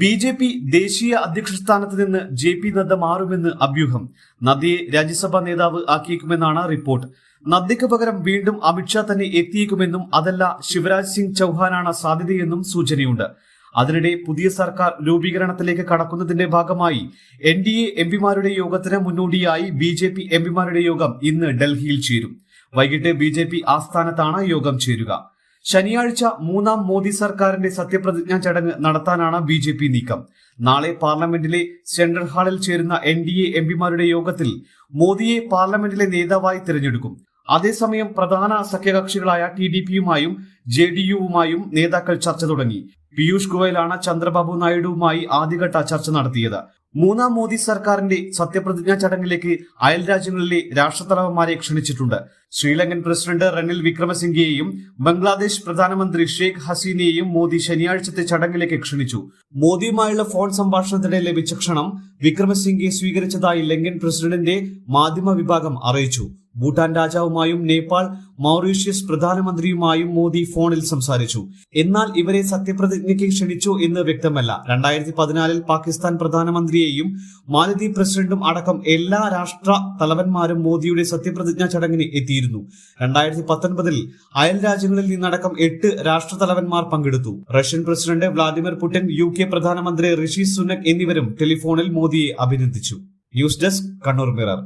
BJP. ദേശീയ അധ്യക്ഷ സ്ഥാനത്ത് നിന്ന് ജെ.പി. നദ്ദ മാറുമെന്ന് അഭ്യൂഹം. നദ്ദയെ രാജ്യസഭാ നേതാവ് ആക്കിയേക്കുമെന്നാണ് റിപ്പോർട്ട്. നദ്ദയ്ക്ക് പകരം വീണ്ടും അമിത്ഷാ തന്നെ എത്തിയേക്കുമെന്നും അതല്ല ശിവരാജ് സിംഗ് ചൌഹാനാണ് സാധ്യതയെന്നും സൂചനയുണ്ട്. അതിനിടെ പുതിയ സർക്കാർ രൂപീകരണത്തിലേക്ക് കടക്കുന്നതിന്റെ ഭാഗമായി എൻ.ഡി.എ എംപിമാരുടെ യോഗത്തിന് മുന്നോടിയായി ബി.ജെ.പി. എംപിമാരുടെ യോഗം ഇന്ന് ഡൽഹിയിൽ ചേരും. വൈകിട്ട് ബി.ജെ.പി. ആസ്ഥാനത്താണ് യോഗം ചേരുക. ശനിയാഴ്ച മൂന്നാം മോദി സർക്കാരിന്റെ സത്യപ്രതിജ്ഞാ ചടങ്ങ് നടത്താനാണ് ബി.ജെ.പി. നീക്കം. നാളെ പാർലമെന്റിലെ സെൻട്രൽ ഹാളിൽ ചേരുന്ന എൻ.ഡി.എ എംപിമാരുടെ യോഗത്തിൽ മോദിയെ പാർലമെന്റിലെ നേതാവായി തിരഞ്ഞെടുക്കും. അതേസമയം പ്രധാന സഖ്യകക്ഷികളായ ടി.ഡി.പിയുമായും ജെ.ഡി.യുവുമായും നേതാക്കൾ ചർച്ച തുടങ്ങി. പീയൂഷ് ഗോയലാണ് ചന്ദ്രബാബു നായിഡുവുമായി ആദ്യഘട്ട ചർച്ച നടത്തിയത്. മൂന്നാം മോദി സർക്കാരിന്റെ സത്യപ്രതിജ്ഞാ ചടങ്ങിലേക്ക് അയൽ രാജ്യങ്ങളിലെ രാഷ്ട്രത്തലവന്മാരെ ക്ഷണിച്ചിട്ടുണ്ട്. ശ്രീലങ്കൻ പ്രസിഡന്റ് റനിൽ വിക്രമസിംഗയെയും ബംഗ്ലാദേശ് പ്രധാനമന്ത്രി ഷെയ്ഖ് ഹസീനയെയും മോദി ശനിയാഴ്ചത്തെ ചടങ്ങിലേക്ക് ക്ഷണിച്ചു. മോദിയുമായുള്ള ഫോൺ സംഭാഷണത്തിനിടെ ലഭിച്ച ക്ഷണം വിക്രമസിംഗയെ സ്വീകരിച്ചതായി ലങ്കൻ പ്രസിഡന്റിന്റെ മാധ്യമ വിഭാഗം അറിയിച്ചു. ഭൂട്ടാൻ രാജാവുമായും നേപ്പാൾ, മൗറീഷ്യസ് പ്രധാനമന്ത്രിയുമായും മോദി ഫോണിൽ സംസാരിച്ചു. എന്നാൽ ഇവരെ സത്യപ്രതിജ്ഞയ്ക്ക് ക്ഷണിച്ചു എന്ന് വ്യക്തമല്ല. 2014 പാകിസ്ഥാൻ പ്രധാനമന്ത്രിയെയും മാലദ്വീപ് പ്രസിഡന്റും അടക്കം എല്ലാ രാഷ്ട്ര തലവന്മാരും മോദിയുടെ സത്യപ്രതിജ്ഞാ ചടങ്ങിന് എത്തിയിരുന്നു. 2019 അയൽ രാജ്യങ്ങളിൽ നിന്നടക്കം 8 രാഷ്ട്രതലവന്മാർ പങ്കെടുത്തു. Russian president Vladimir Putin, UK പ്രധാനമന്ത്രി ഋഷി സുനക് എന്നിവരും ടെലിഫോണിൽ മോദിയെ അഭിനന്ദിച്ചു. News desk, Kannur mirror.